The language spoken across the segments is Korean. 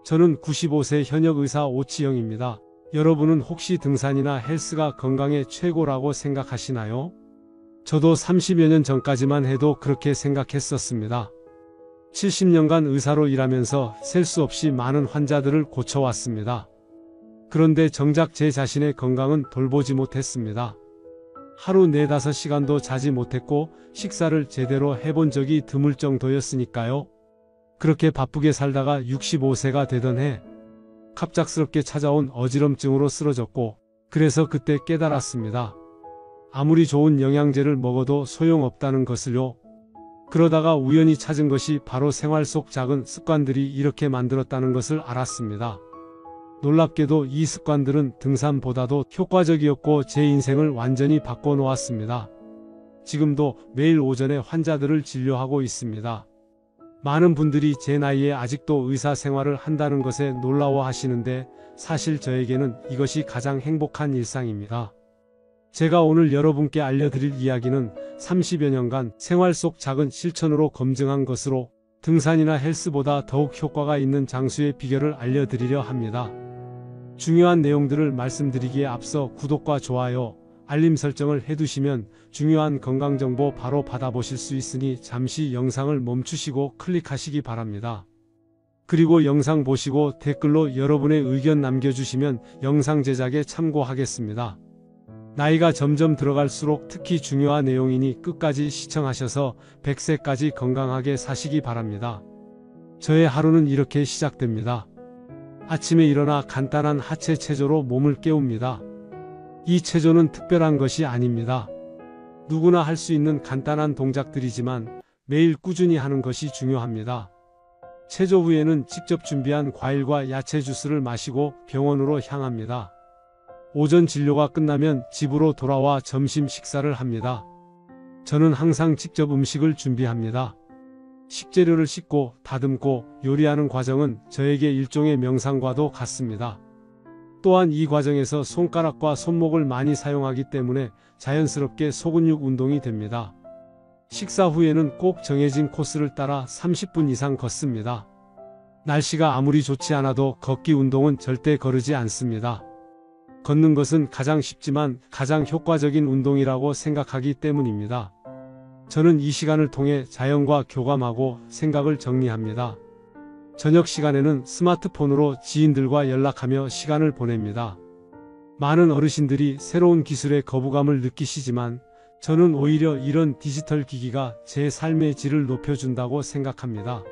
저는 95세 현역 의사 오치영입니다. 여러분은 혹시 등산이나 헬스가 건강에 최고라고 생각하시나요? 저도 30여 년 전까지만 해도 그렇게 생각했었습니다. 70년간 의사로 일하면서 셀 수 없이 많은 환자들을 고쳐왔습니다. 그런데 정작 제 자신의 건강은 돌보지 못했습니다. 하루 4-5시간도 자지 못했고 식사를 제대로 해본 적이 드물 정도였으니까요. 그렇게 바쁘게 살다가 65세가 되던 해 갑작스럽게 찾아온 어지럼증으로 쓰러졌고, 그래서 그때 깨달았습니다. 아무리 좋은 영양제를 먹어도 소용없다는 것을요. 그러다가 우연히 찾은 것이 바로 생활 속 작은 습관들이 이렇게 만들었다는 것을 알았습니다. 놀랍게도 이 습관들은 등산보다도 효과적이었고 제 인생을 완전히 바꿔놓았습니다. 지금도 매일 오전에 환자들을 진료하고 있습니다. 많은 분들이 제 나이에 아직도 의사 생활을 한다는 것에 놀라워하시는데, 사실 저에게는 이것이 가장 행복한 일상입니다. 제가 오늘 여러분께 알려드릴 이야기는 30여 년간 생활 속 작은 실천으로 검증한 것으로 등산이나 헬스보다 더욱 효과가 있는 장수의 비결을 알려드리려 합니다. 중요한 내용들을 말씀드리기에 앞서 구독과 좋아요, 알림 설정을 해두시면 중요한 건강정보 바로 받아보실 수 있으니 잠시 영상을 멈추시고 클릭하시기 바랍니다. 그리고 영상 보시고 댓글로 여러분의 의견 남겨주시면 영상 제작에 참고하겠습니다. 나이가 점점 들어갈수록 특히 중요한 내용이니 끝까지 시청하셔서 100세까지 건강하게 사시기 바랍니다. 저의 하루는 이렇게 시작됩니다. 아침에 일어나 간단한 하체 체조로 몸을 깨웁니다. 이 체조는 특별한 것이 아닙니다. 누구나 할 수 있는 간단한 동작들이지만 매일 꾸준히 하는 것이 중요합니다. 체조 후에는 직접 준비한 과일과 야채 주스를 마시고 병원으로 향합니다. 오전 진료가 끝나면 집으로 돌아와 점심 식사를 합니다. 저는 항상 직접 음식을 준비합니다. 식재료를 씻고 다듬고 요리하는 과정은 저에게 일종의 명상과도 같습니다. 또한 이 과정에서 손가락과 손목을 많이 사용하기 때문에 자연스럽게 소근육 운동이 됩니다. 식사 후에는 꼭 정해진 코스를 따라 30분 이상 걷습니다. 날씨가 아무리 좋지 않아도 걷기 운동은 절대 거르지 않습니다. 걷는 것은 가장 쉽지만 가장 효과적인 운동이라고 생각하기 때문입니다. 저는 이 시간을 통해 자연과 교감하고 생각을 정리합니다. 저녁 시간에는 스마트폰으로 지인들과 연락하며 시간을 보냅니다. 많은 어르신들이 새로운 기술에 거부감을 느끼시지만 저는 오히려 이런 디지털 기기가 제 삶의 질을 높여준다고 생각합니다.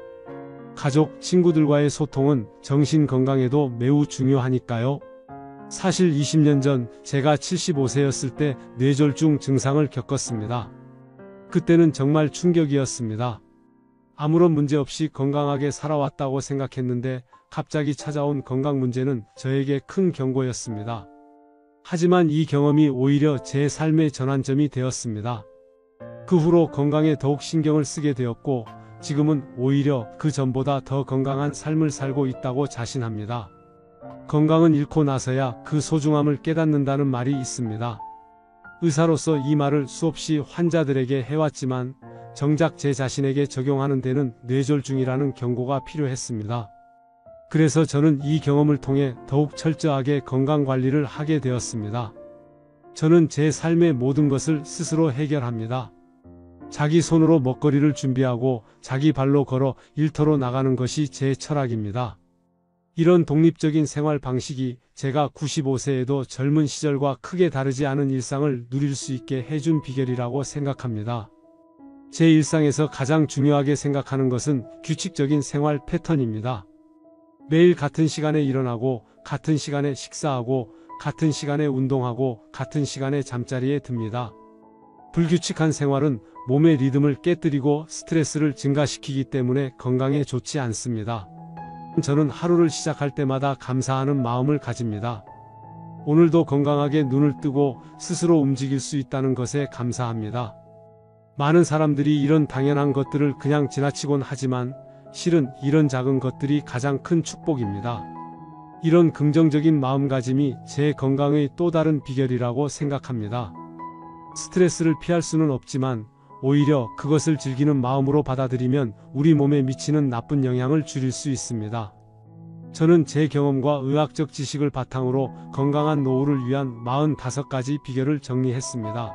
가족, 친구들과의 소통은 정신 건강에도 매우 중요하니까요. 사실 20년 전 제가 75세였을 때 뇌졸중 증상을 겪었습니다. 그때는 정말 충격이었습니다. 아무런 문제 없이 건강하게 살아왔다고 생각했는데 갑자기 찾아온 건강 문제는 저에게 큰 경고였습니다. 하지만 이 경험이 오히려 제 삶의 전환점이 되었습니다. 그 후로 건강에 더욱 신경을 쓰게 되었고 지금은 오히려 그 전보다 더 건강한 삶을 살고 있다고 자신합니다. 건강은 잃고 나서야 그 소중함을 깨닫는다는 말이 있습니다. 의사로서 이 말을 수없이 환자들에게 해왔지만 정작 제 자신에게 적용하는 데는 뇌졸중이라는 경고가 필요했습니다. 그래서 저는 이 경험을 통해 더욱 철저하게 건강관리를 하게 되었습니다. 저는 제 삶의 모든 것을 스스로 해결합니다. 자기 손으로 먹거리를 준비하고 자기 발로 걸어 일터로 나가는 것이 제 철학입니다. 이런 독립적인 생활 방식이 제가 95세에도 젊은 시절과 크게 다르지 않은 일상을 누릴 수 있게 해준 비결이라고 생각합니다. 제 일상에서 가장 중요하게 생각하는 것은 규칙적인 생활 패턴입니다. 매일 같은 시간에 일어나고 같은 시간에 식사하고 같은 시간에 운동하고 같은 시간에 잠자리에 듭니다. 불규칙한 생활은 몸의 리듬을 깨뜨리고 스트레스를 증가시키기 때문에 건강에 좋지 않습니다. 저는 하루를 시작할 때마다 감사하는 마음을 가집니다. 오늘도 건강하게 눈을 뜨고 스스로 움직일 수 있다는 것에 감사합니다. 많은 사람들이 이런 당연한 것들을 그냥 지나치곤 하지만 실은 이런 작은 것들이 가장 큰 축복입니다. 이런 긍정적인 마음가짐이 제 건강의 또 다른 비결이라고 생각합니다. 스트레스를 피할 수는 없지만 오히려 그것을 즐기는 마음으로 받아들이면 우리 몸에 미치는 나쁜 영향을 줄일 수 있습니다. 저는 제 경험과 의학적 지식을 바탕으로 건강한 노후를 위한 45가지 비결을 정리했습니다.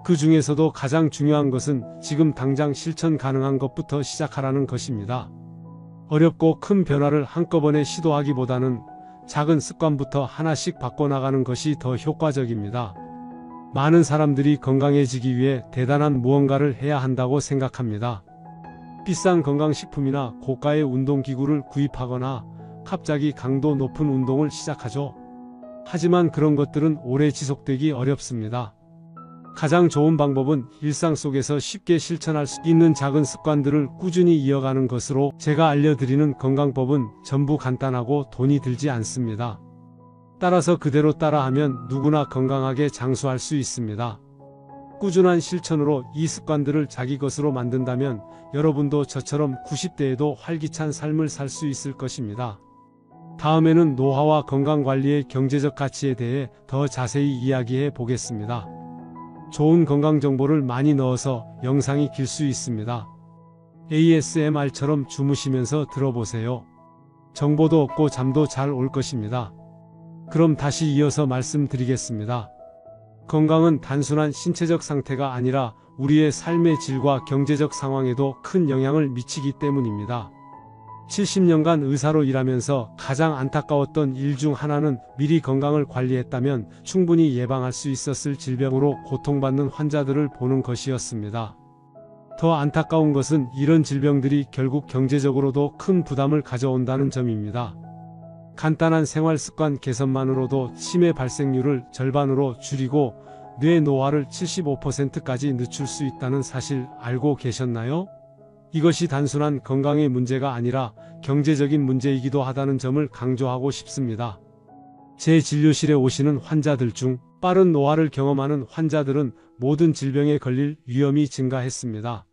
그 중에서도 가장 중요한 것은 지금 당장 실천 가능한 것부터 시작하라는 것입니다. 어렵고 큰 변화를 한꺼번에 시도하기보다는 작은 습관부터 하나씩 바꿔나가는 것이 더 효과적입니다. 많은 사람들이 건강해지기 위해 대단한 무언가를 해야 한다고 생각합니다. 비싼 건강식품이나 고가의 운동기구를 구입하거나 갑자기 강도 높은 운동을 시작하죠. 하지만 그런 것들은 오래 지속되기 어렵습니다. 가장 좋은 방법은 일상 속에서 쉽게 실천할 수 있는 작은 습관들을 꾸준히 이어가는 것으로, 제가 알려드리는 건강법은 전부 간단하고 돈이 들지 않습니다. 따라서 그대로 따라하면 누구나 건강하게 장수할 수 있습니다. 꾸준한 실천으로 이 습관들을 자기 것으로 만든다면 여러분도 저처럼 90대에도 활기찬 삶을 살 수 있을 것입니다. 다음에는 노화와 건강관리의 경제적 가치에 대해 더 자세히 이야기해 보겠습니다. 좋은 건강 정보를 많이 넣어서 영상이 길 수 있습니다. ASMR처럼 주무시면서 들어보세요. 정보도 없고 잠도 잘 올 것입니다. 그럼 다시 이어서 말씀드리겠습니다. 건강은 단순한 신체적 상태가 아니라 우리의 삶의 질과 경제적 상황에도 큰 영향을 미치기 때문입니다. 70년간 의사로 일하면서 가장 안타까웠던 일 중 하나는 미리 건강을 관리했다면 충분히 예방할 수 있었을 질병으로 고통받는 환자들을 보는 것이었습니다. 더 안타까운 것은 이런 질병들이 결국 경제적으로도 큰 부담을 가져온다는 점입니다. 간단한 생활 습관 개선만으로도 치매 발생률을 절반으로 줄이고 뇌 노화를 75%까지 늦출 수 있다는 사실 알고 계셨나요? 이것이 단순한 건강의 문제가 아니라 경제적인 문제이기도 하다는 점을 강조하고 싶습니다. 제 진료실에 오시는 환자들 중 빠른 노화를 경험하는 환자들은 모든 질병에 걸릴 위험이 증가했습니다.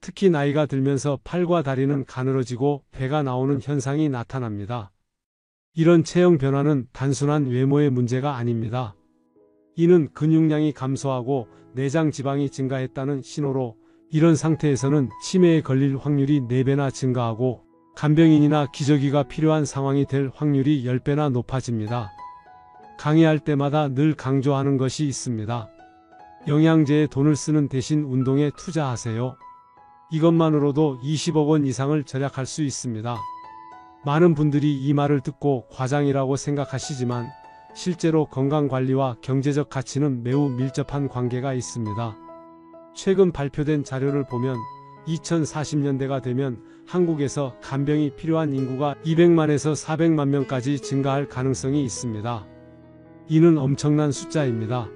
특히 나이가 들면서 팔과 다리는 가늘어지고 배가 나오는 현상이 나타납니다. 이런 체형 변화는 단순한 외모의 문제가 아닙니다. 이는 근육량이 감소하고 내장 지방이 증가했다는 신호로, 이런 상태에서는 치매에 걸릴 확률이 4배나 증가하고 간병인이나 기저귀가 필요한 상황이 될 확률이 10배나 높아집니다. 강의할 때마다 늘 강조하는 것이 있습니다. 영양제에 돈을 쓰는 대신 운동에 투자하세요. 이것만으로도 20억 원 이상을 절약할 수 있습니다. 많은 분들이 이 말을 듣고 과장이라고 생각하시지만 실제로 건강관리와 경제적 가치는 매우 밀접한 관계가 있습니다. 최근 발표된 자료를 보면 2040년대가 되면 한국에서 간병이 필요한 인구가 200만에서 400만 명까지 증가할 가능성이 있습니다. 이는 엄청난 숫자입니다.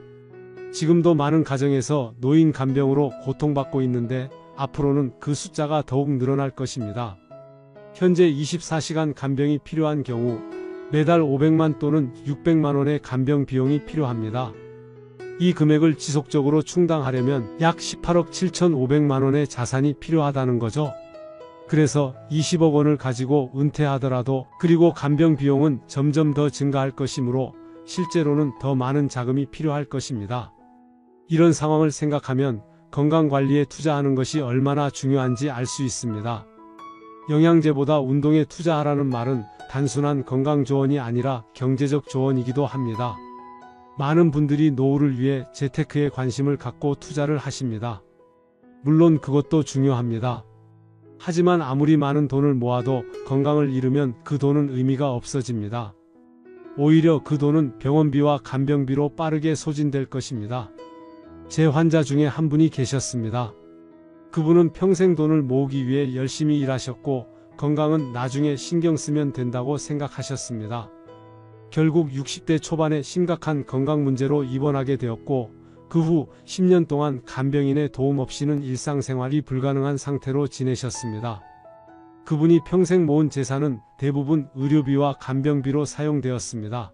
지금도 많은 가정에서 노인 간병으로 고통받고 있는데 앞으로는 그 숫자가 더욱 늘어날 것입니다. 현재 24시간 간병이 필요한 경우 매달 500만 또는 600만 원의 간병 비용이 필요합니다. 이 금액을 지속적으로 충당하려면 약 18억 7,500만 원의 자산이 필요하다는 거죠. 그래서 20억 원을 가지고 은퇴하더라도, 그리고 간병 비용은 점점 더 증가할 것이므로 실제로는 더 많은 자금이 필요할 것입니다. 이런 상황을 생각하면 건강관리에 투자하는 것이 얼마나 중요한지 알 수 있습니다. 영양제보다 운동에 투자하라는 말은 단순한 건강 조언이 아니라 경제적 조언이기도 합니다. 많은 분들이 노후를 위해 재테크에 관심을 갖고 투자를 하십니다. 물론 그것도 중요합니다. 하지만 아무리 많은 돈을 모아도 건강을 잃으면 그 돈은 의미가 없어집니다. 오히려 그 돈은 병원비와 간병비로 빠르게 소진될 것입니다. 제 환자 중에 한 분이 계셨습니다. 그분은 평생 돈을 모으기 위해 열심히 일하셨고 건강은 나중에 신경 쓰면 된다고 생각하셨습니다. 결국 60대 초반에 심각한 건강 문제로 입원하게 되었고, 그 후 10년 동안 간병인의 도움 없이는 일상생활이 불가능한 상태로 지내셨습니다. 그분이 평생 모은 재산은 대부분 의료비와 간병비로 사용되었습니다.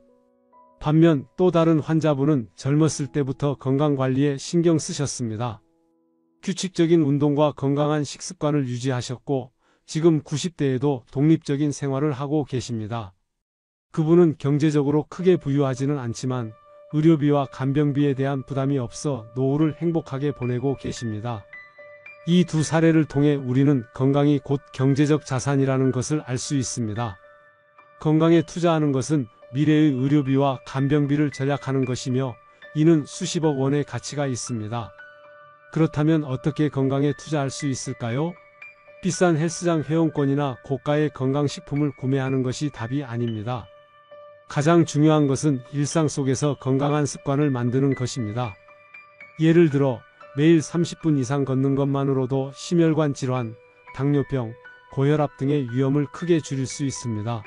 반면 또 다른 환자분은 젊었을 때부터 건강관리에 신경 쓰셨습니다. 규칙적인 운동과 건강한 식습관을 유지하셨고 지금 90대에도 독립적인 생활을 하고 계십니다. 그분은 경제적으로 크게 부유하지는 않지만 의료비와 간병비에 대한 부담이 없어 노후를 행복하게 보내고 계십니다. 이 두 사례를 통해 우리는 건강이 곧 경제적 자산이라는 것을 알 수 있습니다. 건강에 투자하는 것은 미래의 의료비와 간병비를 절약하는 것이며 이는 수십억 원의 가치가 있습니다. 그렇다면 어떻게 건강에 투자할 수 있을까요? 비싼 헬스장 회원권이나 고가의 건강식품을 구매하는 것이 답이 아닙니다. 가장 중요한 것은 일상 속에서 건강한 습관을 만드는 것입니다. 예를 들어 매일 30분 이상 걷는 것만으로도 심혈관 질환, 당뇨병, 고혈압 등의 위험을 크게 줄일 수 있습니다.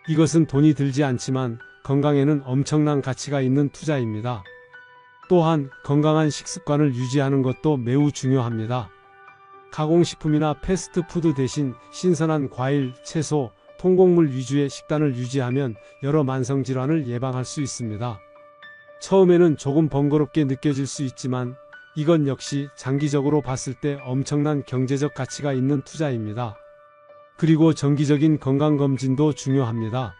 이것은 돈이 들지 않지만 건강에는 엄청난 가치가 있는 투자입니다. 또한 건강한 식습관을 유지하는 것도 매우 중요합니다. 가공식품이나 패스트푸드 대신 신선한 과일, 채소, 통곡물 위주의 식단을 유지하면 여러 만성질환을 예방할 수 있습니다. 처음에는 조금 번거롭게 느껴질 수 있지만 이건 역시 장기적으로 봤을 때 엄청난 경제적 가치가 있는 투자입니다. 그리고 정기적인 건강검진도 중요합니다.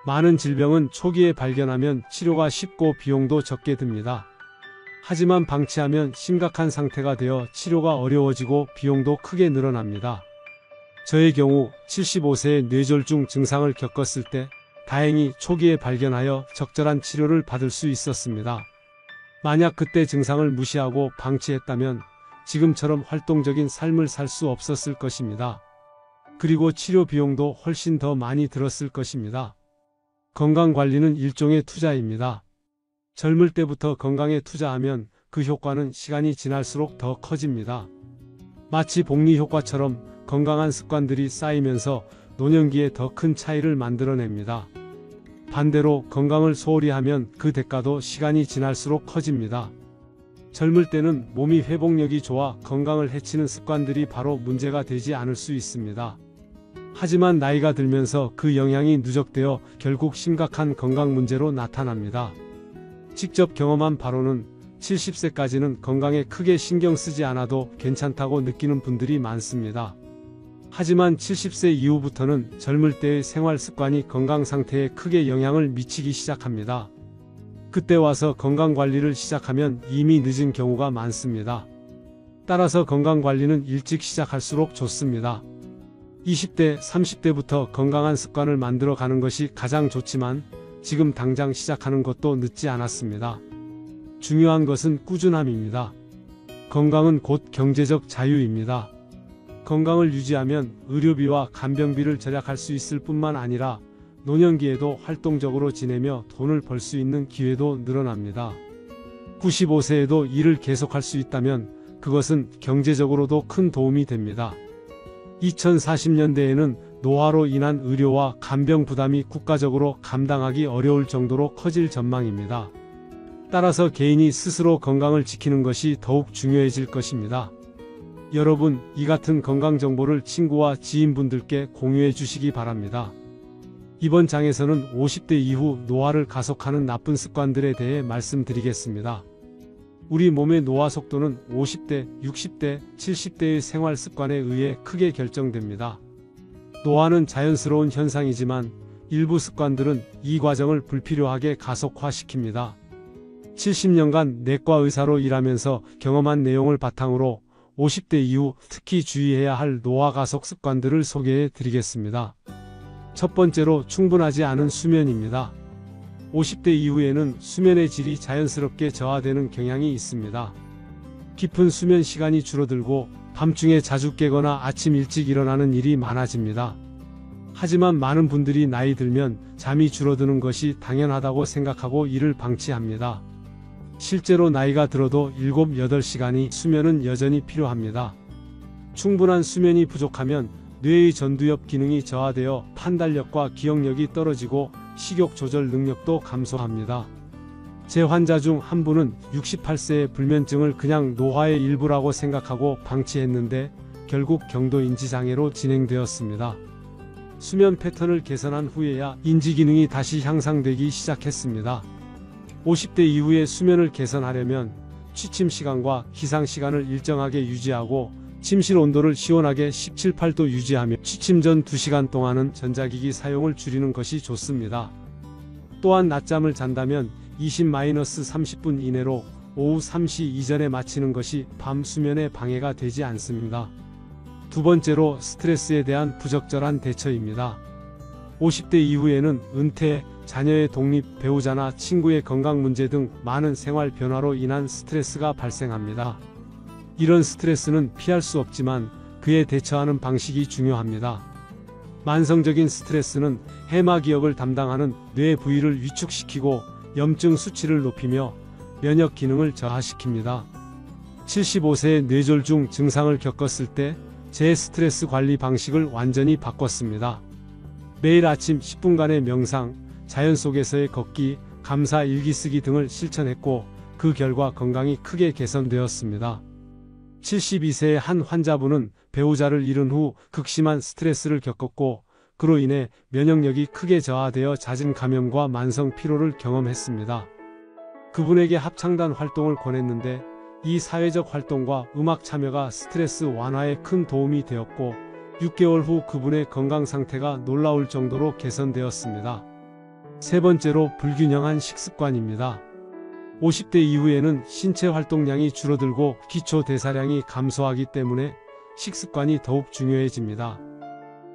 많은 질병은 초기에 발견하면 치료가 쉽고 비용도 적게 듭니다. 하지만 방치하면 심각한 상태가 되어 치료가 어려워지고 비용도 크게 늘어납니다. 저의 경우 75세에 뇌졸중 증상을 겪었을 때 다행히 초기에 발견하여 적절한 치료를 받을 수 있었습니다. 만약 그때 증상을 무시하고 방치했다면 지금처럼 활동적인 삶을 살 수 없었을 것입니다. 그리고 치료 비용도 훨씬 더 많이 들었을 것입니다. 건강관리는 일종의 투자입니다. 젊을 때부터 건강에 투자하면 그 효과는 시간이 지날수록 더 커집니다. 마치 복리 효과처럼 건강한 습관들이 쌓이면서 노년기에 더 큰 차이를 만들어냅니다. 반대로 건강을 소홀히 하면 그 대가도 시간이 지날수록 커집니다. 젊을 때는 몸이 회복력이 좋아 건강을 해치는 습관들이 바로 문제가 되지 않을 수 있습니다. 하지만 나이가 들면서 그 영향이 누적되어 결국 심각한 건강 문제로 나타납니다. 직접 경험한 바로는 70세까지는 건강에 크게 신경 쓰지 않아도 괜찮다고 느끼는 분들이 많습니다. 하지만 70세 이후부터는 젊을 때의 생활 습관이 건강 상태에 크게 영향을 미치기 시작합니다. 그때 와서 건강관리를 시작하면 이미 늦은 경우가 많습니다. 따라서 건강관리는 일찍 시작할수록 좋습니다. 20대, 30대부터 건강한 습관을 만들어 가는 것이 가장 좋지만 지금 당장 시작하는 것도 늦지 않았습니다. 중요한 것은 꾸준함입니다. 건강은 곧 경제적 자유입니다. 건강을 유지하면 의료비와 간병비를 절약할 수 있을 뿐만 아니라 노년기에도 활동적으로 지내며 돈을 벌 수 있는 기회도 늘어납니다. 95세에도 일을 계속할 수 있다면 그것은 경제적으로도 큰 도움이 됩니다. 2040년대에는 노화로 인한 의료와 간병 부담이 국가적으로 감당하기 어려울 정도로 커질 전망입니다. 따라서 개인이 스스로 건강을 지키는 것이 더욱 중요해질 것입니다. 여러분, 이 같은 건강 정보를 친구와 지인분들께 공유해 주시기 바랍니다. 이번 장에서는 50대 이후 노화를 가속하는 나쁜 습관들에 대해 말씀드리겠습니다. 우리 몸의 노화 속도는 50대, 60대, 70대의 생활 습관에 의해 크게 결정됩니다. 노화는 자연스러운 현상이지만 일부 습관들은 이 과정을 불필요하게 가속화시킵니다. 70년간 내과 의사로 일하면서 경험한 내용을 바탕으로 50대 이후 특히 주의해야 할 노화 가속 습관들을 소개해 드리겠습니다. 첫 번째로 충분하지 않은 수면입니다. 50대 이후에는 수면의 질이 자연스럽게 저하되는 경향이 있습니다. 깊은 수면 시간이 줄어들고 밤중에 자주 깨거나 아침 일찍 일어나는 일이 많아집니다. 하지만 많은 분들이 나이 들면 잠이 줄어드는 것이 당연하다고 생각하고 이를 방치합니다. 실제로 나이가 들어도 7, 8시간이 수면은 여전히 필요합니다. 충분한 수면이 부족하면 뇌의 전두엽 기능이 저하되어 판단력과 기억력이 떨어지고 식욕 조절 능력도 감소합니다. 제 환자 중 한 분은 68세의 불면증을 그냥 노화의 일부라고 생각하고 방치했는데 결국 경도 인지장애로 진행되었습니다. 수면 패턴을 개선한 후에야 인지기능이 다시 향상되기 시작했습니다. 50대 이후에 수면을 개선하려면 취침 시간과 기상 시간을 일정하게 유지하고 침실 온도를 시원하게 17, 8도 유지하며 취침 전 2시간 동안은 전자기기 사용을 줄이는 것이 좋습니다. 또한 낮잠을 잔다면 20-30분 이내로 오후 3시 이전에 마치는 것이 밤 수면에 방해가 되지 않습니다. 두 번째로 스트레스에 대한 부적절한 대처입니다. 50대 이후에는 은퇴, 자녀의 독립, 배우자나 친구의 건강 문제 등 많은 생활 변화로 인한 스트레스가 발생합니다. 이런 스트레스는 피할 수 없지만 그에 대처하는 방식이 중요합니다. 만성적인 스트레스는 해마기억을 담당하는 뇌 부위를 위축시키고 염증 수치를 높이며 면역 기능을 저하시킵니다. 75세의 뇌졸중 증상을 겪었을 때 제 스트레스 관리 방식을 완전히 바꿨습니다. 매일 아침 10분간의 명상, 자연 속에서의 걷기, 감사 일기 쓰기 등을 실천했고 그 결과 건강이 크게 개선되었습니다. 72세의 한 환자분은 배우자를 잃은 후 극심한 스트레스를 겪었고 그로 인해 면역력이 크게 저하되어 잦은 감염과 만성 피로를 경험했습니다. 그분에게 합창단 활동을 권했는데 이 사회적 활동과 음악 참여가 스트레스 완화에 큰 도움이 되었고 6개월 후 그분의 건강 상태가 놀라울 정도로 개선되었습니다. 세 번째로 불균형한 식습관입니다. 50대 이후에는 신체 활동량이 줄어들고 기초 대사량이 감소하기 때문에 식습관이 더욱 중요해집니다.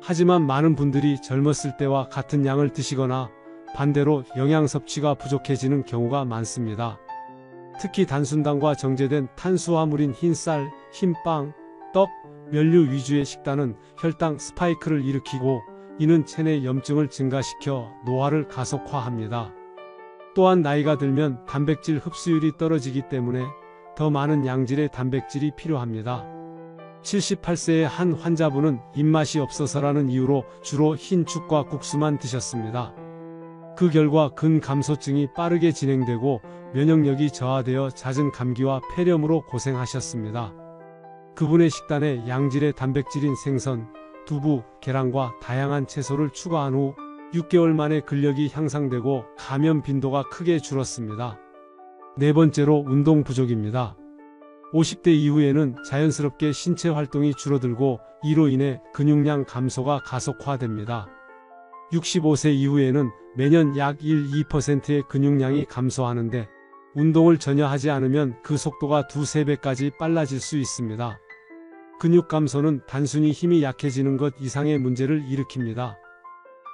하지만 많은 분들이 젊었을 때와 같은 양을 드시거나 반대로 영양 섭취가 부족해지는 경우가 많습니다. 특히 단순당과 정제된 탄수화물인 흰쌀, 흰빵, 떡, 면류 위주의 식단은 혈당 스파이크를 일으키고 이는 체내 염증을 증가시켜 노화를 가속화합니다. 또한 나이가 들면 단백질 흡수율이 떨어지기 때문에 더 많은 양질의 단백질이 필요합니다. 78세의 한 환자분은 입맛이 없어서라는 이유로 주로 흰 죽과 국수만 드셨습니다. 그 결과 근감소증이 빠르게 진행되고 면역력이 저하되어 잦은 감기와 폐렴으로 고생하셨습니다. 그분의 식단에 양질의 단백질인 생선, 두부, 계란과 다양한 채소를 추가한 후 6개월 만에 근력이 향상되고 감염 빈도가 크게 줄었습니다. 네 번째로 운동 부족입니다. 50대 이후에는 자연스럽게 신체 활동이 줄어들고 이로 인해 근육량 감소가 가속화됩니다. 65세 이후에는 매년 약 1~2%의 근육량이 감소하는데 운동을 전혀 하지 않으면 그 속도가 2~3배까지 빨라질 수 있습니다. 근육 감소는 단순히 힘이 약해지는 것 이상의 문제를 일으킵니다.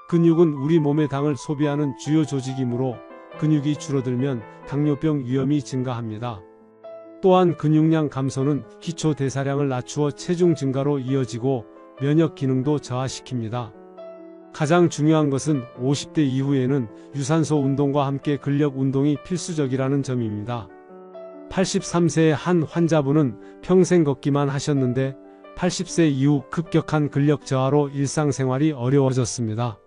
근육은 우리 몸의 당을 소비하는 주요 조직이므로 근육이 줄어들면 당뇨병 위험이 증가합니다. 또한 근육량 감소는 기초 대사량을 낮추어 체중 증가로 이어지고 면역 기능도 저하시킵니다. 가장 중요한 것은 50대 이후에는 유산소 운동과 함께 근력 운동이 필수적이라는 점입니다. 83세의 한 환자분은 평생 걷기만 하셨는데 80세 이후 급격한 근력 저하로 일상생활이 어려워졌습니다.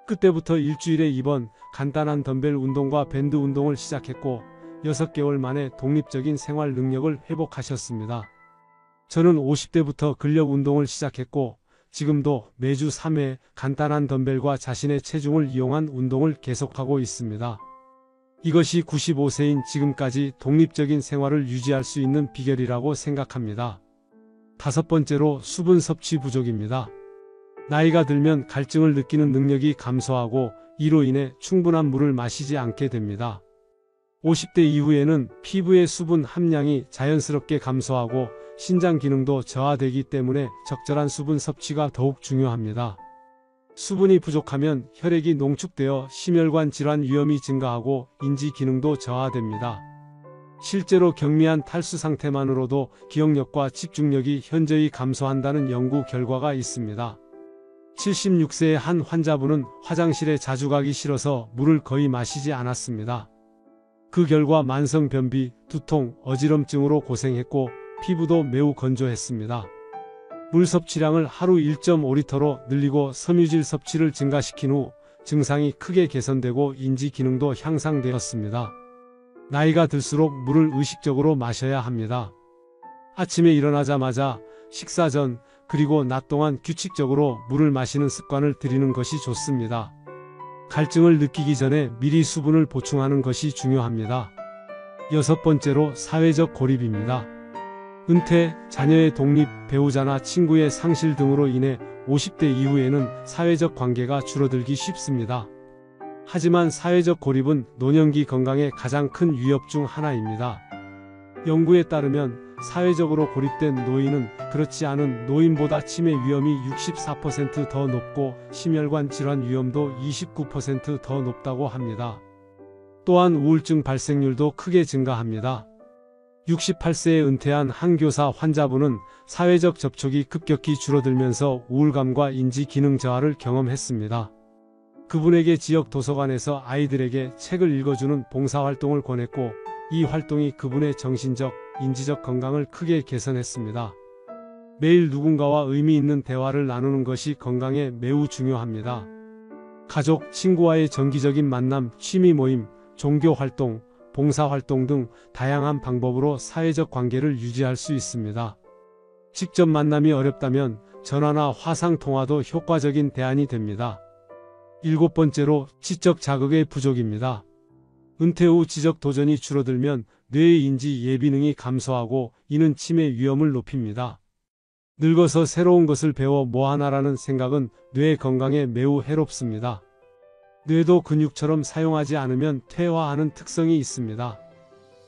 그때부터 일주일에 2번 간단한 덤벨 운동과 밴드 운동을 시작했고 6개월 만에 독립적인 생활 능력을 회복하셨습니다. 저는 50대부터 근력 운동을 시작했고 지금도 매주 3회 간단한 덤벨과 자신의 체중을 이용한 운동을 계속하고 있습니다. 이것이 95세인 지금까지 독립적인 생활을 유지할 수 있는 비결이라고 생각합니다. 다섯 번째로 수분 섭취 부족입니다. 나이가 들면 갈증을 느끼는 능력이 감소하고 이로 인해 충분한 물을 마시지 않게 됩니다. 50대 이후에는 피부의 수분 함량이 자연스럽게 감소하고 신장 기능도 저하되기 때문에 적절한 수분 섭취가 더욱 중요합니다. 수분이 부족하면 혈액이 농축되어 심혈관 질환 위험이 증가하고 인지 기능도 저하됩니다. 실제로 경미한 탈수 상태만으로도 기억력과 집중력이 현저히 감소한다는 연구 결과가 있습니다. 76세의 한 환자분은 화장실에 자주 가기 싫어서 물을 거의 마시지 않았습니다. 그 결과 만성 변비, 두통, 어지럼증으로 고생했고 피부도 매우 건조했습니다. 물 섭취량을 하루 1.5리터로 늘리고 섬유질 섭취를 증가시킨 후 증상이 크게 개선되고 인지 기능도 향상되었습니다. 나이가 들수록 물을 의식적으로 마셔야 합니다. 아침에 일어나자마자 식사 전 그리고 낮 동안 규칙적으로 물을 마시는 습관을 들이는 것이 좋습니다. 갈증을 느끼기 전에 미리 수분을 보충하는 것이 중요합니다. 여섯 번째로 사회적 고립입니다. 은퇴, 자녀의 독립, 배우자나 친구의 상실 등으로 인해 50대 이후에는 사회적 관계가 줄어들기 쉽습니다. 하지만 사회적 고립은 노년기 건강의 가장 큰 위협 중 하나입니다. 연구에 따르면 사회적으로 고립된 노인은 그렇지 않은 노인보다 치매 위험이 64% 더 높고 심혈관 질환 위험도 29% 더 높다고 합니다. 또한 우울증 발생률도 크게 증가합니다. 68세에 은퇴한 한 교사 환자분은 사회적 접촉이 급격히 줄어들면서 우울감과 인지 기능 저하를 경험했습니다. 그분에게 지역 도서관에서 아이들에게 책을 읽어주는 봉사활동을 권했고 이 활동이 그분의 정신적, 인지적 건강을 크게 개선했습니다. 매일 누군가와 의미 있는 대화를 나누는 것이 건강에 매우 중요합니다. 가족, 친구와의 정기적인 만남, 취미 모임, 종교 활동, 봉사활동 등 다양한 방법으로 사회적 관계를 유지할 수 있습니다. 직접 만남이 어렵다면 전화나 화상통화도 효과적인 대안이 됩니다. 7번째로 지적 자극의 부족입니다. 은퇴 후 지적 도전이 줄어들면 뇌의 인지 예비능이 감소하고 이는 치매 위험을 높입니다. 늙어서 새로운 것을 배워 뭐하나라는 생각은 뇌 건강에 매우 해롭습니다. 뇌도 근육처럼 사용하지 않으면 퇴화하는 특성이 있습니다.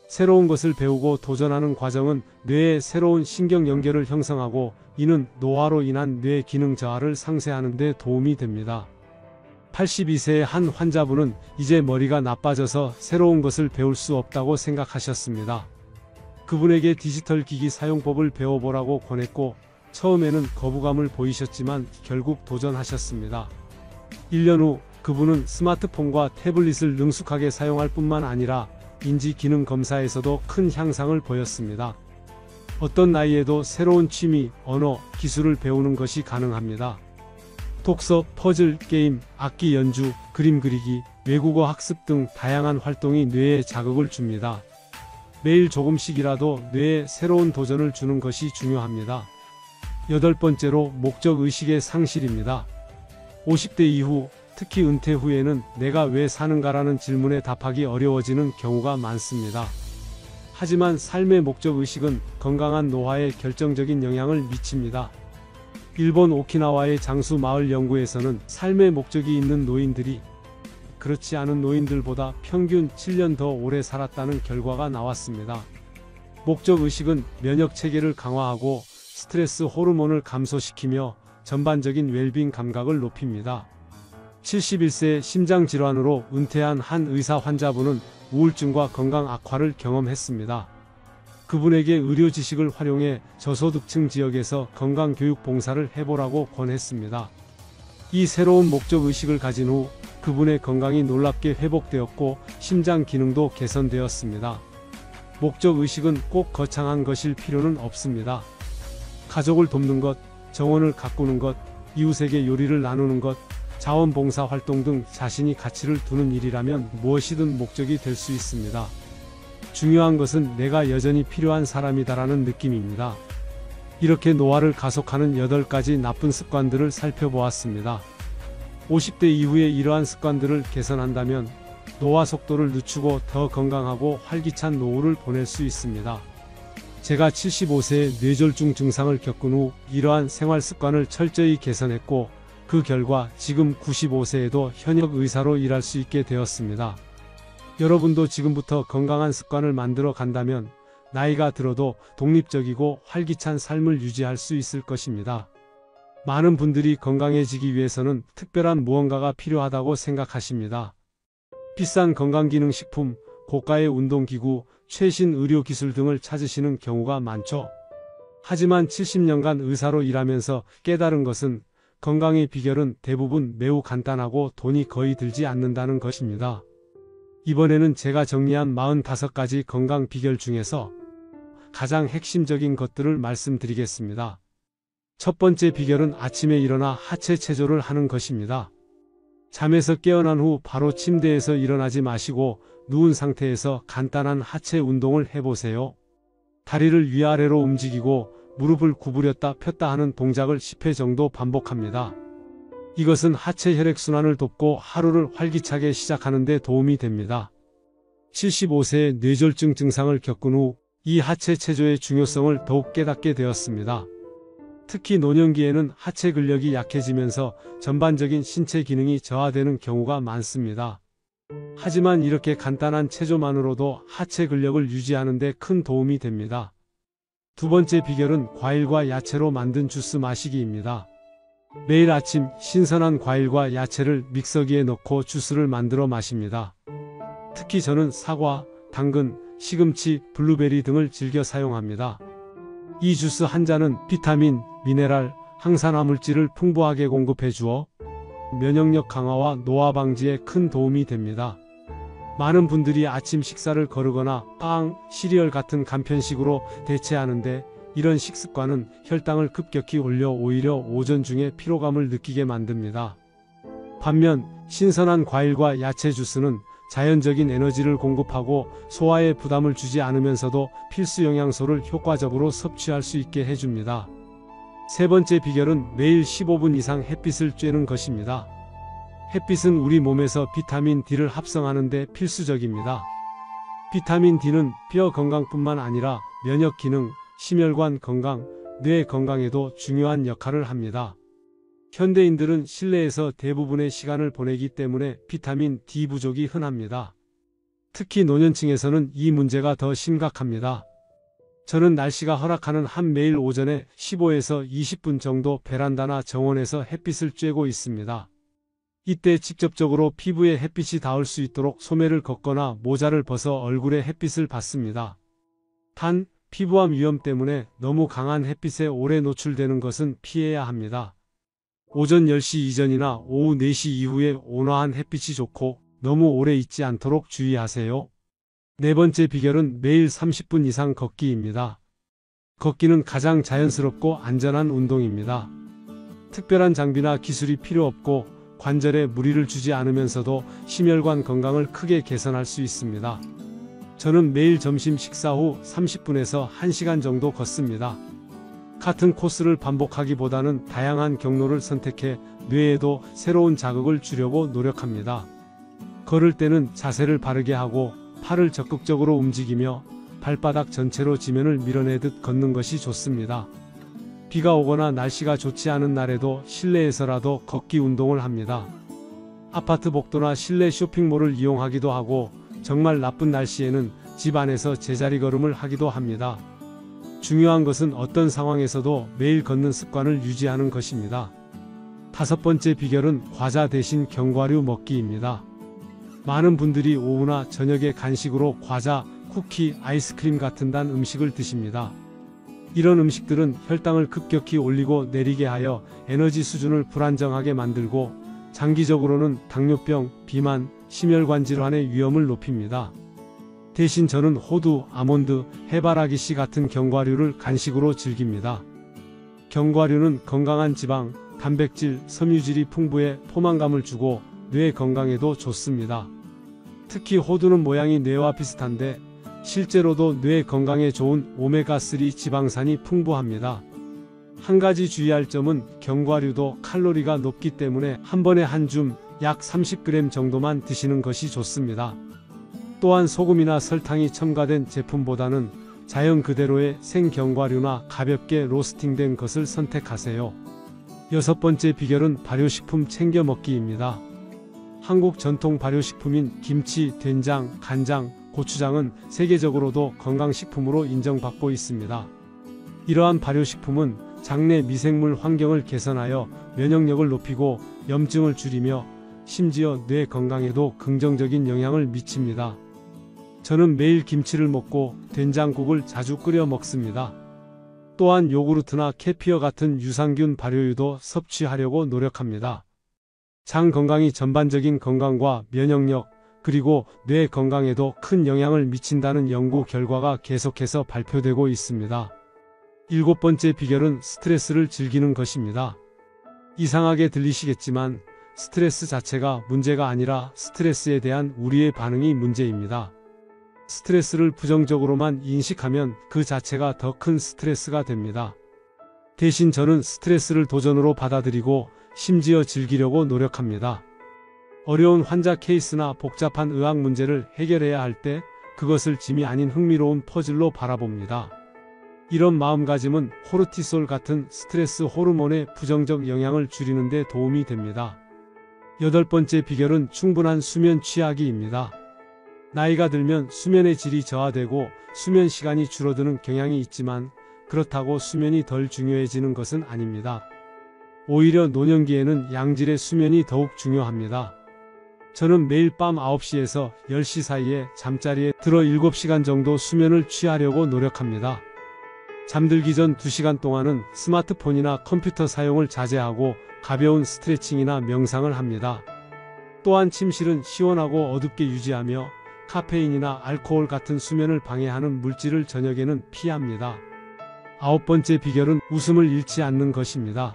새로운 것을 배우고 도전하는 과정은 뇌의 새로운 신경 연결을 형성하고 이는 노화로 인한 뇌 기능 저하를 상쇄하는 데 도움이 됩니다. 82세의 한 환자분은 이제 머리가 나빠져서 새로운 것을 배울 수 없다고 생각하셨습니다. 그분에게 디지털 기기 사용법을 배워보라고 권했고 처음에는 거부감을 보이셨지만 결국 도전하셨습니다. 1년 후 그분은 스마트폰과 태블릿을 능숙하게 사용할 뿐만 아니라 인지 기능 검사에서도 큰 향상을 보였습니다. 어떤 나이에도 새로운 취미, 언어, 기술을 배우는 것이 가능합니다. 독서, 퍼즐, 게임, 악기 연주, 그림 그리기, 외국어 학습 등 다양한 활동이 뇌에 자극을 줍니다. 매일 조금씩이라도 뇌에 새로운 도전을 주는 것이 중요합니다. 8번째로 목적의식의 상실입니다. 50대 이후, 특히 은퇴 후에는 내가 왜 사는가라는 질문에 답하기 어려워지는 경우가 많습니다. 하지만 삶의 목적의식은 건강한 노화에 결정적인 영향을 미칩니다. 일본 오키나와의 장수 마을 연구에서는 삶의 목적이 있는 노인들이 그렇지 않은 노인들보다 평균 7년 더 오래 살았다는 결과가 나왔습니다. 목적의식은 면역체계를 강화하고 스트레스 호르몬을 감소시키며 전반적인 웰빙 감각을 높입니다. 71세 심장질환으로 은퇴한 한 의사 환자분은 우울증과 건강 악화를 경험했습니다. 그분에게 의료 지식을 활용해 저소득층 지역에서 건강교육 봉사를 해보라고 권했습니다. 이 새로운 목적의식을 가진 후 그분의 건강이 놀랍게 회복되었고 심장 기능도 개선되었습니다. 목적의식은 꼭 거창한 것일 필요는 없습니다. 가족을 돕는 것, 정원을 가꾸는 것, 이웃에게 요리를 나누는 것, 자원봉사 활동 등 자신이 가치를 두는 일이라면 무엇이든 목적이 될 수 있습니다. 중요한 것은 내가 여전히 필요한 사람이다라는 느낌입니다. 이렇게 노화를 가속하는 8가지 나쁜 습관들을 살펴보았습니다. 50대 이후에 이러한 습관들을 개선한다면 노화 속도를 늦추고 더 건강하고 활기찬 노후를 보낼 수 있습니다. 제가 75세에 뇌졸중 증상을 겪은 후 이러한 생활 습관을 철저히 개선했고 그 결과 지금 95세에도 현역 의사로 일할 수 있게 되었습니다. 여러분도 지금부터 건강한 습관을 만들어 간다면 나이가 들어도 독립적이고 활기찬 삶을 유지할 수 있을 것입니다. 많은 분들이 건강해지기 위해서는 특별한 무언가가 필요하다고 생각하십니다. 비싼 건강기능식품, 고가의 운동기구, 최신 의료기술 등을 찾으시는 경우가 많죠. 하지만 70년간 의사로 일하면서 깨달은 것은 건강의 비결은 대부분 매우 간단하고 돈이 거의 들지 않는다는 것입니다. 이번에는 제가 정리한 45가지 건강 비결 중에서 가장 핵심적인 것들을 말씀드리겠습니다. 첫 번째 비결은 아침에 일어나 하체 체조를 하는 것입니다. 잠에서 깨어난 후 바로 침대에서 일어나지 마시고 누운 상태에서 간단한 하체 운동을 해보세요. 다리를 위아래로 움직이고 무릎을 구부렸다 폈다 하는 동작을 10회 정도 반복합니다. 이것은 하체 혈액순환을 돕고 하루를 활기차게 시작하는 데 도움이 됩니다. 75세의 뇌졸중 증상을 겪은 후 이 하체 체조의 중요성을 더욱 깨닫게 되었습니다. 특히 노년기에는 하체 근력이 약해지면서 전반적인 신체 기능이 저하되는 경우가 많습니다. 하지만 이렇게 간단한 체조만으로도 하체 근력을 유지하는 데 큰 도움이 됩니다. 두 번째 비결은 과일과 야채로 만든 주스 마시기입니다. 매일 아침 신선한 과일과 야채를 믹서기에 넣고 주스를 만들어 마십니다. 특히 저는 사과, 당근, 시금치, 블루베리 등을 즐겨 사용합니다. 이 주스 한 잔은 비타민, 미네랄, 항산화 물질을 풍부하게 공급해 주어 면역력 강화와 노화 방지에 큰 도움이 됩니다. 많은 분들이 아침 식사를 거르거나 빵, 시리얼 같은 간편식으로 대체하는데 이런 식습관은 혈당을 급격히 올려 오히려 오전 중에 피로감을 느끼게 만듭니다. 반면 신선한 과일과 야채 주스는 자연적인 에너지를 공급하고 소화에 부담을 주지 않으면서도 필수 영양소를 효과적으로 섭취할 수 있게 해줍니다. 세 번째 비결은 매일 15분 이상 햇빛을 쬐는 것입니다. 햇빛은 우리 몸에서 비타민 D를 합성하는 데 필수적입니다. 비타민 D는 뼈 건강뿐만 아니라 면역 기능, 심혈관 건강, 뇌 건강에도 중요한 역할을 합니다. 현대인들은 실내에서 대부분의 시간을 보내기 때문에 비타민 D 부족이 흔합니다. 특히 노년층에서는 이 문제가 더 심각합니다. 저는 날씨가 허락하는 한 매일 오전에 15에서 20분 정도 베란다나 정원에서 햇빛을 쬐고 있습니다. 이때 직접적으로 피부에 햇빛이 닿을 수 있도록 소매를 걷거나 모자를 벗어 얼굴에 햇빛을 받습니다. 단, 피부암 위험 때문에 너무 강한 햇빛에 오래 노출되는 것은 피해야 합니다. 오전 10시 이전이나 오후 4시 이후에 온화한 햇빛이 좋고 너무 오래 있지 않도록 주의하세요. 네 번째 비결은 매일 30분 이상 걷기입니다. 걷기는 가장 자연스럽고 안전한 운동입니다. 특별한 장비나 기술이 필요 없고 관절에 무리를 주지 않으면서도 심혈관 건강을 크게 개선할 수 있습니다. 저는 매일 점심 식사 후 30분에서 1시간 정도 걷습니다. 같은 코스를 반복하기보다는 다양한 경로를 선택해 뇌에도 새로운 자극을 주려고 노력합니다. 걸을 때는 자세를 바르게 하고 팔을 적극적으로 움직이며 발바닥 전체로 지면을 밀어내듯 걷는 것이 좋습니다. 비가 오거나 날씨가 좋지 않은 날에도 실내에서라도 걷기 운동을 합니다. 아파트 복도나 실내 쇼핑몰을 이용하기도 하고 정말 나쁜 날씨에는 집 안에서 제자리 걸음을 하기도 합니다. 중요한 것은 어떤 상황에서도 매일 걷는 습관을 유지하는 것입니다. 다섯 번째 비결은 과자 대신 견과류 먹기입니다. 많은 분들이 오후나 저녁에 간식으로 과자, 쿠키, 아이스크림 같은 단 음식을 드십니다. 이런 음식들은 혈당을 급격히 올리고 내리게 하여 에너지 수준을 불안정하게 만들고 장기적으로는 당뇨병, 비만, 심혈관 질환의 위험을 높입니다. 대신 저는 호두, 아몬드, 해바라기씨 같은 견과류를 간식으로 즐깁니다. 견과류는 건강한 지방, 단백질, 섬유질이 풍부해 포만감을 주고 뇌 건강에도 좋습니다. 특히 호두는 모양이 뇌와 비슷한데 실제로도 뇌 건강에 좋은 오메가3 지방산이 풍부합니다. 한 가지 주의할 점은 견과류도 칼로리가 높기 때문에 한 번에 한 줌 약 30g 정도만 드시는 것이 좋습니다. 또한 소금이나 설탕이 첨가된 제품보다는 자연 그대로의 생견과류나 가볍게 로스팅된 것을 선택하세요. 여섯 번째 비결은 발효식품 챙겨 먹기입니다. 한국 전통 발효식품인 김치, 된장, 간장, 고추장은 세계적으로도 건강식품으로 인정받고 있습니다. 이러한 발효식품은 장내 미생물 환경을 개선하여 면역력을 높이고 염증을 줄이며 심지어 뇌 건강에도 긍정적인 영향을 미칩니다. 저는 매일 김치를 먹고 된장국을 자주 끓여 먹습니다. 또한 요구르트나 케피어 같은 유산균 발효유도 섭취하려고 노력합니다. 장 건강이 전반적인 건강과 면역력, 그리고 뇌 건강에도 큰 영향을 미친다는 연구 결과가 계속해서 발표되고 있습니다. 일곱 번째 비결은 스트레스를 즐기는 것입니다. 이상하게 들리시겠지만 스트레스 자체가 문제가 아니라 스트레스에 대한 우리의 반응이 문제입니다. 스트레스를 부정적으로만 인식하면 그 자체가 더 큰 스트레스가 됩니다. 대신 저는 스트레스를 도전으로 받아들이고 심지어 즐기려고 노력합니다. 어려운 환자 케이스나 복잡한 의학 문제를 해결해야 할 때 그것을 짐이 아닌 흥미로운 퍼즐로 바라봅니다. 이런 마음가짐은 코르티솔 같은 스트레스 호르몬의 부정적 영향을 줄이는 데 도움이 됩니다. 여덟 번째 비결은 충분한 수면 취하기입니다. 나이가 들면 수면의 질이 저하되고 수면 시간이 줄어드는 경향이 있지만 그렇다고 수면이 덜 중요해지는 것은 아닙니다. 오히려 노년기에는 양질의 수면이 더욱 중요합니다. 저는 매일 밤 9시에서 10시 사이에 잠자리에 들어 7시간 정도 수면을 취하려고 노력합니다. 잠들기 전 2시간 동안은 스마트폰이나 컴퓨터 사용을 자제하고 가벼운 스트레칭이나 명상을 합니다. 또한 침실은 시원하고 어둡게 유지하며 카페인이나 알코올 같은 수면을 방해하는 물질을 저녁에는 피합니다. 9번째 비결은 웃음을 잃지 않는 것입니다.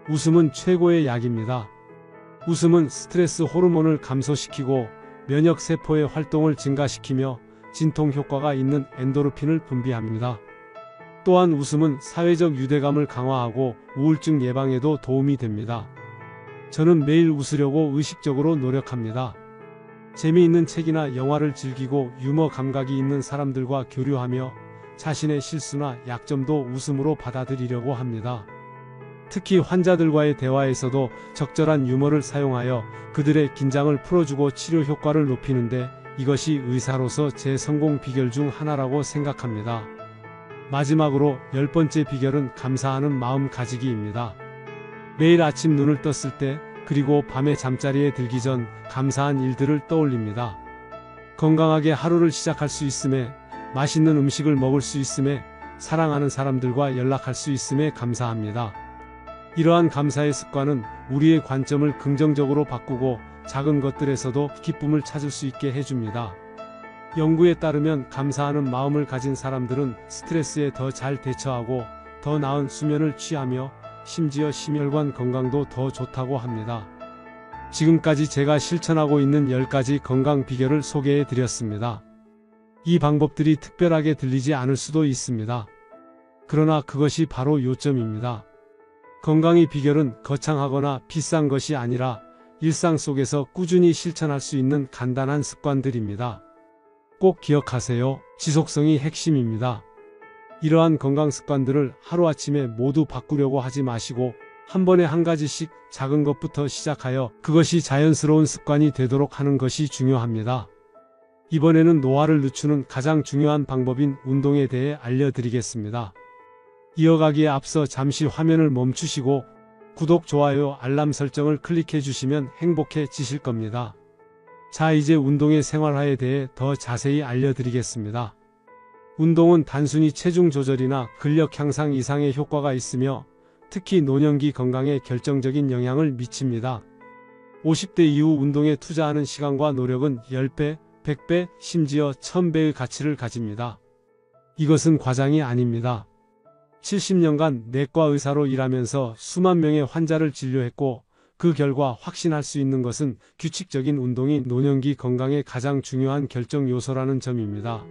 웃음은 최고의 약입니다. 웃음은 스트레스 호르몬을 감소시키고 면역세포의 활동을 증가시키며 진통 효과가 있는 엔도르핀을 분비합니다. 또한 웃음은 사회적 유대감을 강화하고 우울증 예방에도 도움이 됩니다. 저는 매일 웃으려고 의식적으로 노력합니다. 재미있는 책이나 영화를 즐기고 유머 감각이 있는 사람들과 교류하며 자신의 실수나 약점도 웃음으로 받아들이려고 합니다. 특히 환자들과의 대화에서도 적절한 유머를 사용하여 그들의 긴장을 풀어주고 치료 효과를 높이는데 이것이 의사로서 제 성공 비결 중 하나라고 생각합니다. 마지막으로 10번째 비결은 감사하는 마음 가지기입니다. 매일 아침 눈을 떴을 때 그리고 밤에 잠자리에 들기 전 감사한 일들을 떠올립니다. 건강하게 하루를 시작할 수 있음에, 맛있는 음식을 먹을 수 있음에, 사랑하는 사람들과 연락할 수 있음에 감사합니다. 이러한 감사의 습관은 우리의 관점을 긍정적으로 바꾸고 작은 것들에서도 기쁨을 찾을 수 있게 해줍니다. 연구에 따르면 감사하는 마음을 가진 사람들은 스트레스에 더 잘 대처하고 더 나은 수면을 취하며 심지어 심혈관 건강도 더 좋다고 합니다. 지금까지 제가 실천하고 있는 10가지 건강 비결을 소개해 드렸습니다. 이 방법들이 특별하게 들리지 않을 수도 있습니다. 그러나 그것이 바로 요점입니다. 건강의 비결은 거창하거나 비싼 것이 아니라 일상 속에서 꾸준히 실천할 수 있는 간단한 습관들입니다. 꼭 기억하세요. 지속성이 핵심입니다. 이러한 건강 습관들을 하루아침에 모두 바꾸려고 하지 마시고 한 번에 한 가지씩 작은 것부터 시작하여 그것이 자연스러운 습관이 되도록 하는 것이 중요합니다. 이번에는 노화를 늦추는 가장 중요한 방법인 운동에 대해 알려드리겠습니다. 이어가기에 앞서 잠시 화면을 멈추시고 구독, 좋아요, 알람 설정을 클릭해 주시면 행복해지실 겁니다. 자, 이제 운동의 생활화에 대해 더 자세히 알려드리겠습니다. 운동은 단순히 체중 조절이나 근력 향상 이상의 효과가 있으며 특히 노년기 건강에 결정적인 영향을 미칩니다. 50대 이후 운동에 투자하는 시간과 노력은 10배, 100배, 심지어 1000배의 가치를 가집니다. 이것은 과장이 아닙니다. 70년간 내과 의사로 일하면서 수만 명의 환자를 진료했고 그 결과 확신할 수 있는 것은 규칙적인 운동이 노년기 건강에 가장 중요한 결정 요소라는 점입니다.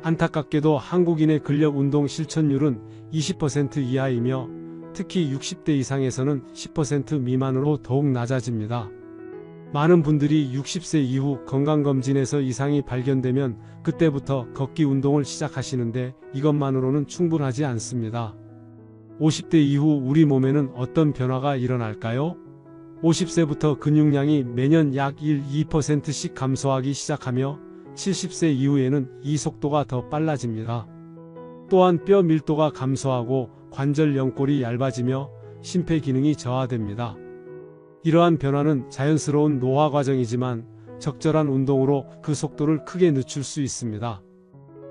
안타깝게도 한국인의 근력 운동 실천율은 20% 이하이며 특히 60대 이상에서는 10% 미만으로 더욱 낮아집니다. 많은 분들이 60세 이후 건강검진에서 이상이 발견되면 그때부터 걷기 운동을 시작하시는데 이것만으로는 충분하지 않습니다. 50대 이후 우리 몸에는 어떤 변화가 일어날까요? 50세부터 근육량이 매년 약 1-2%씩 감소하기 시작하며 70세 이후에는 이 속도가 더 빨라집니다. 또한 뼈 밀도가 감소하고 관절 연골이 얇아지며 심폐 기능이 저하됩니다. 이러한 변화는 자연스러운 노화 과정이지만 적절한 운동으로 그 속도를 크게 늦출 수 있습니다.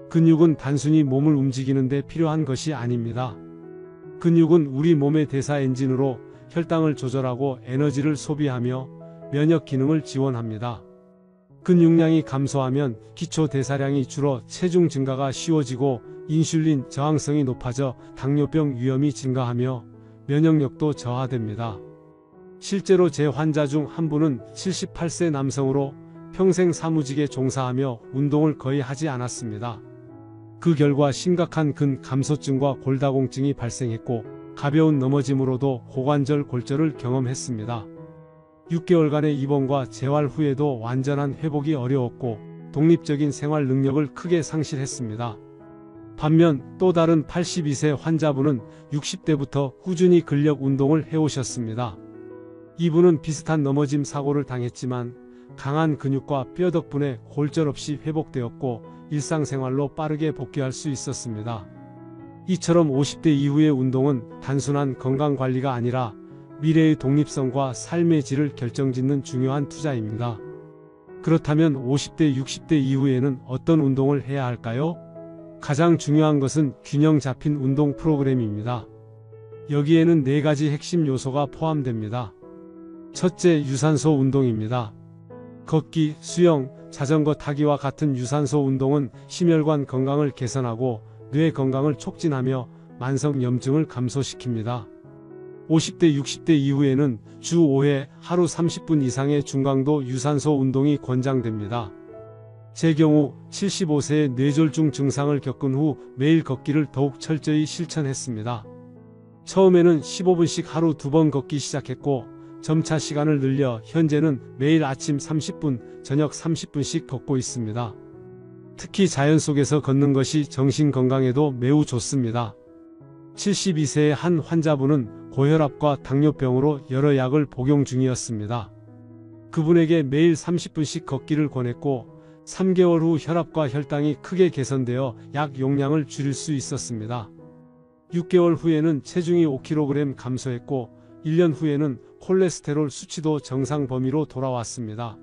근육은 단순히 몸을 움직이는 데 필요한 것이 아닙니다. 근육은 우리 몸의 대사 엔진으로 혈당을 조절하고 에너지를 소비하며 면역 기능을 지원합니다. 근육량이 감소하면 기초 대사량이 줄어 체중 증가가 쉬워지고 인슐린 저항성이 높아져 당뇨병 위험이 증가하며 면역력도 저하됩니다. 실제로 제 환자 중 한 분은 78세 남성으로 평생 사무직에 종사하며 운동을 거의 하지 않았습니다. 그 결과 심각한 근감소증과 골다공증이 발생했고 가벼운 넘어짐으로도 고관절 골절을 경험했습니다. 6개월간의 입원과 재활 후에도 완전한 회복이 어려웠고 독립적인 생활 능력을 크게 상실했습니다. 반면 또 다른 82세 환자분은 60대부터 꾸준히 근력 운동을 해오셨습니다. 이분은 비슷한 넘어짐 사고를 당했지만 강한 근육과 뼈 덕분에 골절 없이 회복되었고 일상생활로 빠르게 복귀할 수 있었습니다. 이처럼 50대 이후의 운동은 단순한 건강관리가 아니라 미래의 독립성과 삶의 질을 결정짓는 중요한 투자입니다. 그렇다면 50대, 60대 이후에는 어떤 운동을 해야 할까요? 가장 중요한 것은 균형 잡힌 운동 프로그램입니다. 여기에는 4가지 핵심 요소가 포함됩니다. 첫째, 유산소 운동입니다. 걷기, 수영, 자전거 타기와 같은 유산소 운동은 심혈관 건강을 개선하고 뇌 건강을 촉진하며 만성염증을 감소시킵니다. 50대, 60대 이후에는 주 5회 하루 30분 이상의 중강도 유산소 운동이 권장됩니다. 제 경우 75세의 뇌졸중 증상을 겪은 후 매일 걷기를 더욱 철저히 실천했습니다. 처음에는 15분씩 하루 2번 걷기 시작했고 점차 시간을 늘려 현재는 매일 아침 30분, 저녁 30분씩 걷고 있습니다. 특히 자연 속에서 걷는 것이 정신 건강에도 매우 좋습니다. 72세의 한 환자분은 고혈압과 당뇨병으로 여러 약을 복용 중이었습니다. 그분에게 매일 30분씩 걷기를 권했고 3개월 후 혈압과 혈당이 크게 개선되어 약 용량을 줄일 수 있었습니다. 6개월 후에는 체중이 5kg 감소했고 1년 후에는 콜레스테롤 수치도 정상 범위로 돌아왔습니다.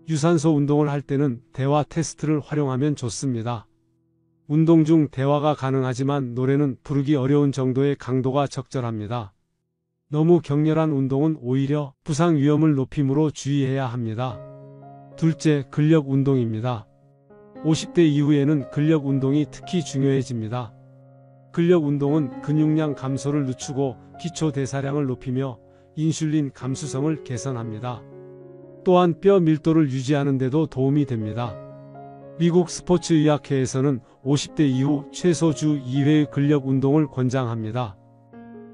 유산소 운동을 할 때는 대화 테스트를 활용하면 좋습니다. 운동 중 대화가 가능하지만 노래는 부르기 어려운 정도의 강도가 적절합니다. 너무 격렬한 운동은 오히려 부상 위험을 높이므로 주의해야 합니다. 둘째, 근력 운동입니다. 50대 이후에는 근력 운동이 특히 중요해집니다. 근력 운동은 근육량 감소를 늦추고 기초 대사량을 높이며 인슐린 감수성을 개선합니다. 또한 뼈 밀도를 유지하는 데도 도움이 됩니다. 미국 스포츠의학회에서는 50대 이후 최소 주 2회의 근력 운동을 권장합니다.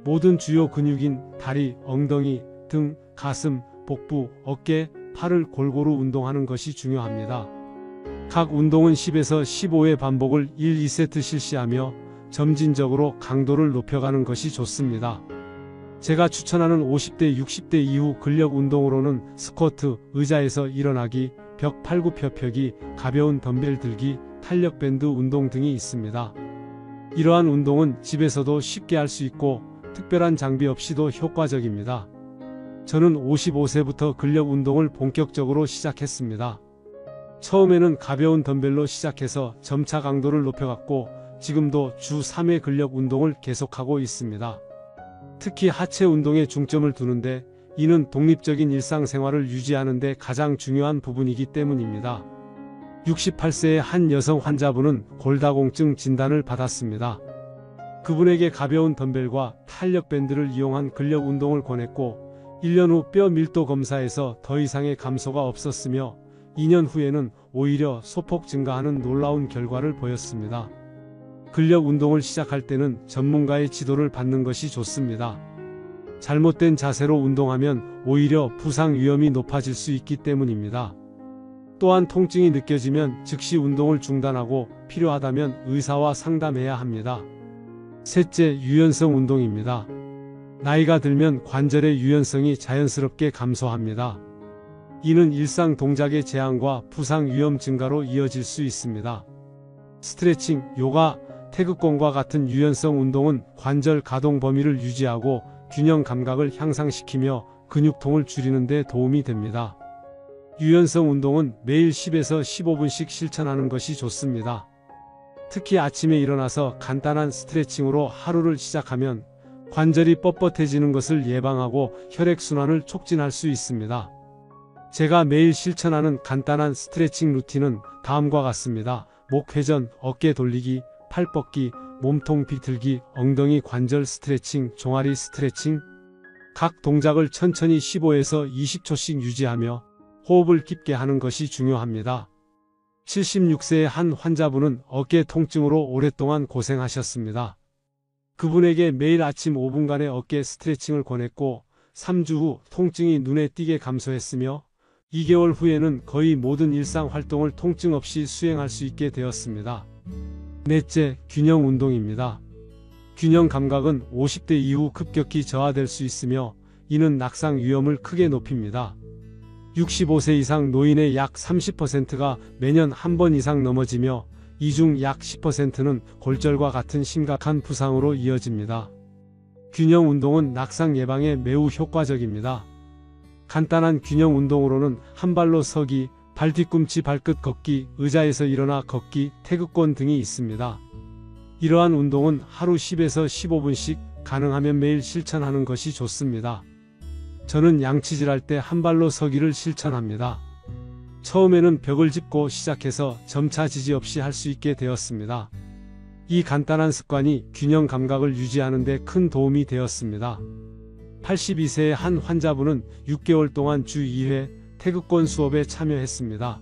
모든 주요 근육인 다리, 엉덩이, 등, 가슴, 복부, 어깨, 팔을 골고루 운동하는 것이 중요합니다. 각 운동은 10에서 15회 반복을 1, 2세트 실시하며 점진적으로 강도를 높여가는 것이 좋습니다. 제가 추천하는 50대, 60대 이후 근력 운동으로는 스쿼트, 의자에서 일어나기, 벽 팔굽혀펴기, 가벼운 덤벨 들기, 탄력밴드 운동 등이 있습니다. 이러한 운동은 집에서도 쉽게 할 수 있고 특별한 장비 없이도 효과적입니다. 저는 55세부터 근력 운동을 본격적으로 시작했습니다. 처음에는 가벼운 덤벨로 시작해서 점차 강도를 높여갔고 지금도 주 3회 근력 운동을 계속하고 있습니다. 특히 하체 운동에 중점을 두는데 이는 독립적인 일상생활을 유지하는 데 가장 중요한 부분이기 때문입니다. 68세의 한 여성 환자분은 골다공증 진단을 받았습니다. 그분에게 가벼운 덤벨과 탄력밴드를 이용한 근력 운동을 권했고 1년 후 뼈 밀도 검사에서 더 이상의 감소가 없었으며 2년 후에는 오히려 소폭 증가하는 놀라운 결과를 보였습니다. 근력 운동을 시작할 때는 전문가의 지도를 받는 것이 좋습니다. 잘못된 자세로 운동하면 오히려 부상 위험이 높아질 수 있기 때문입니다. 또한 통증이 느껴지면 즉시 운동을 중단하고 필요하다면 의사와 상담해야 합니다. 셋째, 유연성 운동입니다. 나이가 들면 관절의 유연성이 자연스럽게 감소합니다. 이는 일상 동작의 제한과 부상 위험 증가로 이어질 수 있습니다. 스트레칭, 요가, 태극권과 같은 유연성 운동은 관절 가동 범위를 유지하고 균형 감각을 향상시키며 근육통을 줄이는 데 도움이 됩니다. 유연성 운동은 매일 10에서 15분씩 실천하는 것이 좋습니다. 특히 아침에 일어나서 간단한 스트레칭으로 하루를 시작하면 관절이 뻣뻣해지는 것을 예방하고 혈액순환을 촉진할 수 있습니다. 제가 매일 실천하는 간단한 스트레칭 루틴은 다음과 같습니다. 목 회전, 어깨 돌리기, 팔 뻗기, 몸통 비틀기, 엉덩이 관절 스트레칭, 종아리 스트레칭. 각 동작을 천천히 15에서 20초씩 유지하며 호흡을 깊게 하는 것이 중요합니다. 76세의 한 환자분은 어깨 통증으로 오랫동안 고생하셨습니다. 그분에게 매일 아침 5분간의 어깨 스트레칭을 권했고 3주 후 통증이 눈에 띄게 감소했으며 2개월 후에는 거의 모든 일상 활동을 통증 없이 수행할 수 있게 되었습니다. 넷째, 균형 운동입니다. 균형 감각은 50대 이후 급격히 저하될 수 있으며 이는 낙상 위험을 크게 높입니다. 65세 이상 노인의 약 30%가 매년 한 번 이상 넘어지며 이 중 약 10%는 골절과 같은 심각한 부상으로 이어집니다. 균형 운동은 낙상 예방에 매우 효과적입니다. 간단한 균형 운동으로는 한 발로 서기, 발 뒤꿈치 발끝 걷기, 의자에서 일어나 걷기, 태극권 등이 있습니다. 이러한 운동은 하루 10에서 15분씩 가능하면 매일 실천하는 것이 좋습니다. 저는 양치질할 때 한 발로 서기를 실천합니다. 처음에는 벽을 짚고 시작해서 점차 지지 없이 할 수 있게 되었습니다. 이 간단한 습관이 균형 감각을 유지하는 데 큰 도움이 되었습니다. 82세의 한 환자분은 6개월 동안 주 2회 태극권 수업에 참여했습니다.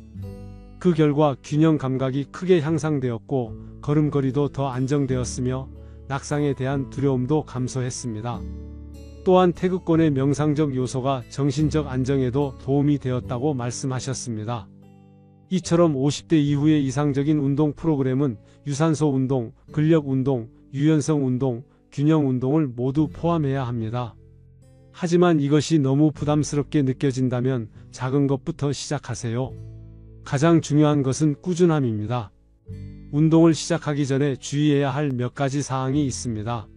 그 결과 균형 감각이 크게 향상되었고 걸음걸이도 더 안정되었으며 낙상에 대한 두려움도 감소했습니다. 또한 태극권의 명상적 요소가 정신적 안정에도 도움이 되었다고 말씀하셨습니다. 이처럼 50대 이후의 이상적인 운동 프로그램은 유산소 운동, 근력 운동, 유연성 운동, 균형 운동을 모두 포함해야 합니다. 하지만 이것이 너무 부담스럽게 느껴진다면 작은 것부터 시작하세요. 가장 중요한 것은 꾸준함입니다. 운동을 시작하기 전에 주의해야 할 몇 가지 사항이 있습니다.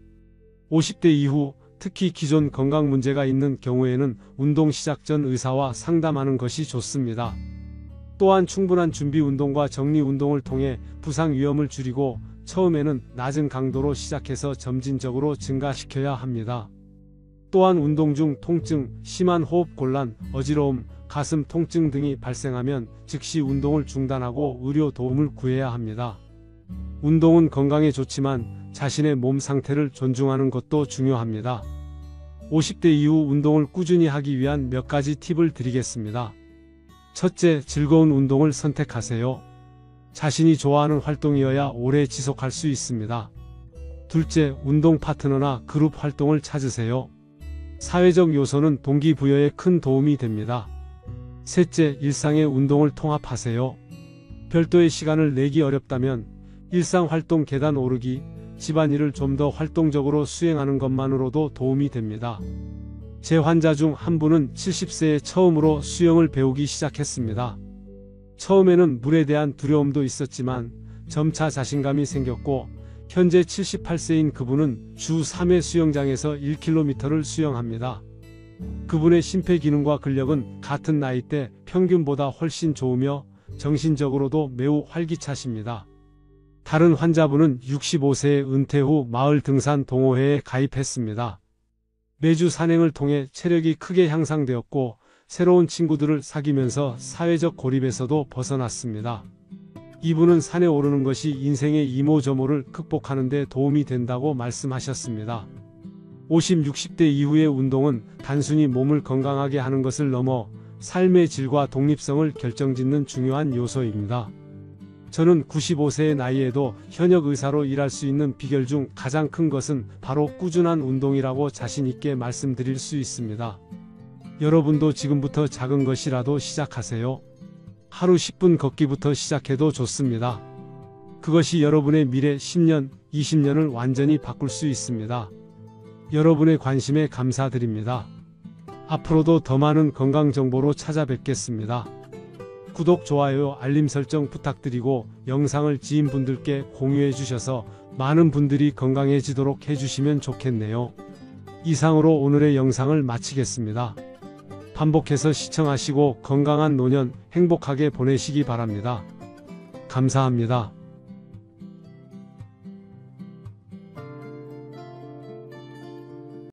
50대 이후, 특히 기존 건강 문제가 있는 경우에는 운동 시작 전 의사와 상담하는 것이 좋습니다. 또한 충분한 준비 운동과 정리 운동을 통해 부상 위험을 줄이고 처음에는 낮은 강도로 시작해서 점진적으로 증가시켜야 합니다. 또한 운동 중 통증, 심한 호흡 곤란, 어지러움, 가슴 통증 등이 발생하면 즉시 운동을 중단하고 의료 도움을 구해야 합니다. 운동은 건강에 좋지만 자신의 몸 상태를 존중하는 것도 중요합니다. 50대 이후 운동을 꾸준히 하기 위한 몇 가지 팁을 드리겠습니다. 첫째, 즐거운 운동을 선택하세요. 자신이 좋아하는 활동이어야 오래 지속할 수 있습니다. 둘째, 운동 파트너나 그룹 활동을 찾으세요. 사회적 요소는 동기부여에 큰 도움이 됩니다. 셋째, 일상의 운동을 통합하세요. 별도의 시간을 내기 어렵다면 일상활동 계단 오르기, 집안일을 좀 더 활동적으로 수행하는 것만으로도 도움이 됩니다. 제 환자 중 한 분은 70세에 처음으로 수영을 배우기 시작했습니다. 처음에는 물에 대한 두려움도 있었지만 점차 자신감이 생겼고 현재 78세인 그분은 주 3회 수영장에서 1km를 수영합니다. 그분의 심폐기능과 근력은 같은 나이대 평균보다 훨씬 좋으며 정신적으로도 매우 활기차십니다. 다른 환자분은 65세에 은퇴 후 마을 등산 동호회에 가입했습니다. 매주 산행을 통해 체력이 크게 향상되었고 새로운 친구들을 사귀면서 사회적 고립에서도 벗어났습니다. 이분은 산에 오르는 것이 인생의 이모저모를 극복하는 데 도움이 된다고 말씀하셨습니다. 50, 60대 이후의 운동은 단순히 몸을 건강하게 하는 것을 넘어 삶의 질과 독립성을 결정짓는 중요한 요소입니다. 저는 95세의 나이에도 현역 의사로 일할 수 있는 비결 중 가장 큰 것은 바로 꾸준한 운동이라고 자신 있게 말씀드릴 수 있습니다. 여러분도 지금부터 작은 것이라도 시작하세요. 하루 10분 걷기부터 시작해도 좋습니다. 그것이 여러분의 미래 10년, 20년을 완전히 바꿀 수 있습니다. 여러분의 관심에 감사드립니다. 앞으로도 더 많은 건강 정보로 찾아뵙겠습니다. 구독, 좋아요, 알림 설정 부탁드리고 영상을 지인분들께 공유해 주셔서 많은 분들이 건강해지도록 해주시면 좋겠네요. 이상으로 오늘의 영상을 마치겠습니다. 반복해서 시청하시고 건강한 노년 행복하게 보내시기 바랍니다. 감사합니다.